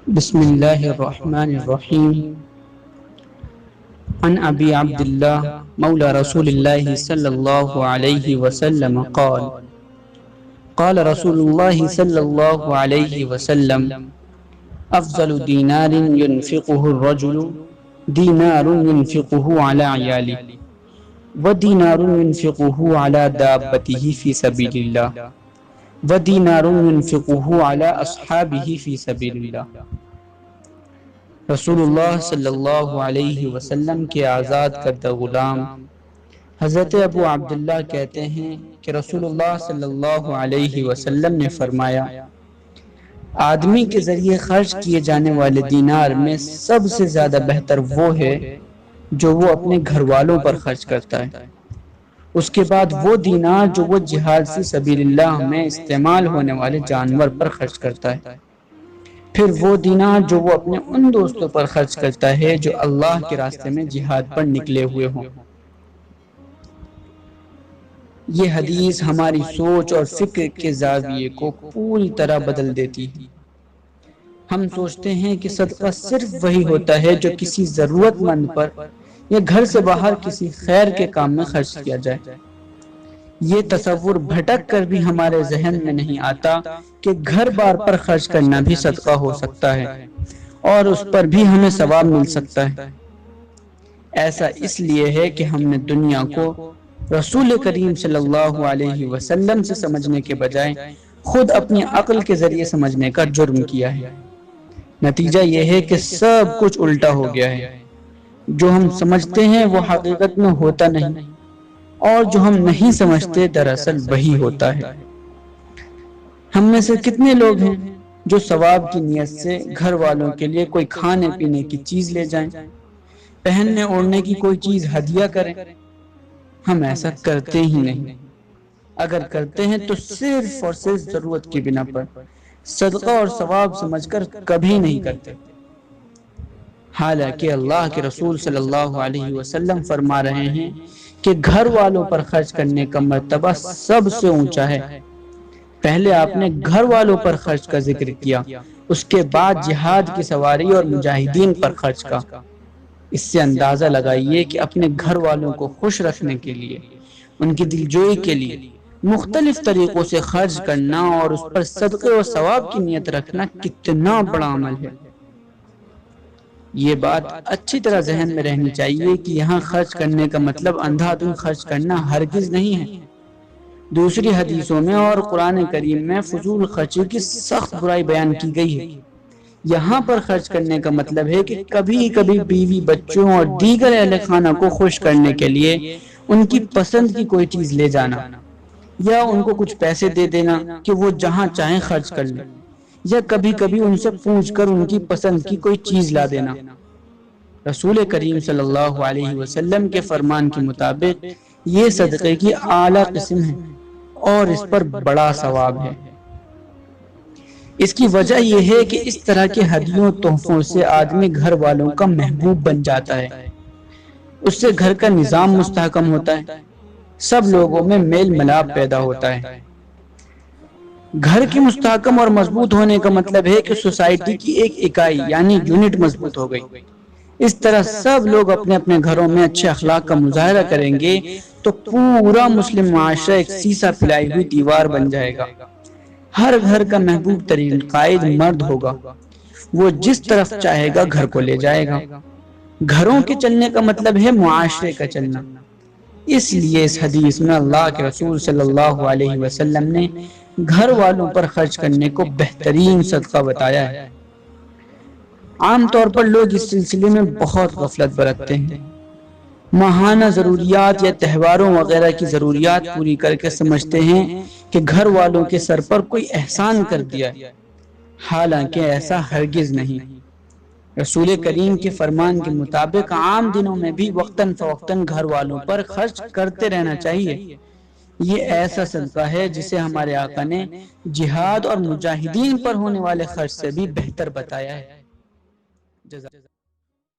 بسم اللہ الرحمن الرحیم عن ابی عبداللہ مولى رسول اللہ صلی اللہ علیہ وسلم قال قال رسول اللہ صلی اللہ علیہ وسلم افضل دینار ينفقه الرجل دینار ينفقه على عیاله ودینار ينفقه على دابته في سبیل اللہ ودینار ينفقه على اصحابه في سبیل اللہ۔ رسول اللہ صلی اللہ علیہ وسلم کے آزاد کردہ غلام حضرت ابو عبداللہ کہتے ہیں کہ رسول اللہ صلی اللہ علیہ وسلم نے فرمایا، آدمی کے ذریعے خرچ کیے جانے والے دینار میں سب سے زیادہ بہتر وہ ہے جو وہ اپنے گھر والوں پر خرچ کرتا ہے، اس کے بعد وہ دینار جو وہ جہاد فی سبیل اللہ میں استعمال ہونے والے جانور پر خرچ کرتا ہے، پھر وہ دینار جو وہ اپنے ان دوستوں پر خرچ کرتا ہے جو اللہ کے راستے میں جہاد پر نکلے ہوئے ہوں۔ یہ حدیث ہماری سوچ اور فکر کے زاویے کو پوری طرح بدل دیتی ہے۔ ہم سوچتے ہیں کہ صدقہ صرف وہی ہوتا ہے جو کسی ضرورت مند پر یا گھر سے باہر کسی خیر کے کام میں خرچ کیا جائے۔ یہ تصور بھٹک کر بھی ہمارے ذہن میں نہیں آتا کہ گھر بار پر خرچ کرنا بھی صدقہ ہو سکتا ہے اور اس پر بھی ہمیں ثواب مل سکتا ہے۔ ایسا اس لیے ہے کہ ہم نے دنیا کو رسول کریم صلی اللہ علیہ وسلم سے سمجھنے کے بجائے خود اپنی عقل کے ذریعے سمجھنے کا جرم کیا ہے۔ نتیجہ یہ ہے کہ سب کچھ الٹا ہو گیا ہے۔ جو ہم سمجھتے ہیں وہ حقیقت میں ہوتا نہیں، اور جو ہم نہیں سمجھتے دراصل وہی ہوتا ہے۔ ہم میں سے کتنے لوگ ہیں جو ثواب کی نیت سے گھر والوں کے لیے کوئی کھانے پینے کی چیز لے جائیں، پہننے اوڑھنے کی کوئی چیز ہدیہ کریں؟ ہم ایسا کرتے ہی نہیں۔ اگر کرتے ہیں تو صرف اور صرف ضرورت کی بنا پر، صدقہ اور ثواب سمجھ کر کبھی نہیں کرتے۔ حالانکہ اللہ کے رسول صلی اللہ علیہ وسلم فرما رہے ہیں کہ گھر والوں پر خرچ کرنے کا مرتبہ سب سے اونچا ہے۔ پہلے آپ نے گھر والوں پر خرچ کا ذکر کیا، اس کے بعد جہاد کی سواری اور مجاہدین پر خرچ کا۔ اس سے اندازہ لگائیے کہ اپنے گھر والوں کو خوش رکھنے کے لیے، ان کی دلجوئی کے لیے مختلف طریقوں سے خرچ کرنا اور اس پر صدقے و ثواب کی نیت رکھنا کتنا بڑا عمل ہے۔ یہ بات اچھی طرح ذہن میں رہنی چاہیے کہ یہاں خرچ کرنے کا مطلب اندھا دھند خرچ کرنا ہرگز نہیں ہے۔ دوسری حدیثوں میں اور قرآن کریم میں فضول خرچی کی سخت برائی بیان کی گئی ہے۔ یہاں پر خرچ کرنے کا مطلب ہے کہ کبھی کبھی بیوی، بچوں اور دیگر اہل خانہ کو خوش کرنے کے لیے ان کی پسند کی کوئی چیز لے جانا، یا ان کو کچھ پیسے دے دینا کہ وہ جہاں چاہیں خرچ کر لیں، یا کبھی کبھی ان سے پوچھ کر ان کی پسند کی کوئی چیز لا دینا۔ رسول کریم صلی اللہ علیہ وسلم کے فرمان کے مطابق یہ صدقے کی اعلیٰ قسم ہے اور اس پر بڑا ثواب ہے۔ اس کی وجہ یہ ہے کہ اس طرح کے ہدیوں تحفوں سے آدمی گھر والوں کا محبوب بن جاتا ہے، اس سے گھر کا نظام مستحکم ہوتا ہے، سب لوگوں میں میل ملاپ پیدا ہوتا ہے۔ گھر کی مستحکم اور مضبوط ہونے کا مطلب ہے کہ سوسائٹی کی ایک اکائی یعنی یونٹ مضبوط ہو گئی۔ اس طرح سب لوگ اپنے اپنے گھروں میں اچھے اخلاق کا مظاہرہ کریں گے تو پورا مسلم معاشرہ ایک سیسا پھیلائی ہوئی دیوار بن جائے گا۔ ہر گھر کا محبوب ترین قائد مرد ہوگا، وہ جس طرف چاہے گا گھر کو لے جائے گا۔ گھروں کے چلنے کا مطلب ہے معاشرے کا چلنا۔ اس لیے اس حدیث میں اللہ کے رسول صلی اللہ علیہ وسلم نے گھر والوں پر خرچ کرنے کو بہترین صدقہ بتایا ہے۔ عام طور پر لوگ اس سلسلے میں بہت غفلت برتتے ہیں، ماہانہ ضروریات یا تہواروں وغیرہ کی ضروریات پوری کر کے سمجھتے ہیں کہ گھر والوں کے سر پر کوئی احسان کر دیا، حالانکہ ایسا ہرگز نہیں۔ رسول کریم کے فرمان کے مطابق عام دنوں میں بھی وقتاً فوقتاً گھر والوں پر خرچ کرتے رہنا چاہیے۔ یہ ایسا صدقہ ہے جسے ہمارے آقا نے جہاد اور مجاہدین پر ہونے والے خرچ سے بھی بہتر بتایا ہے۔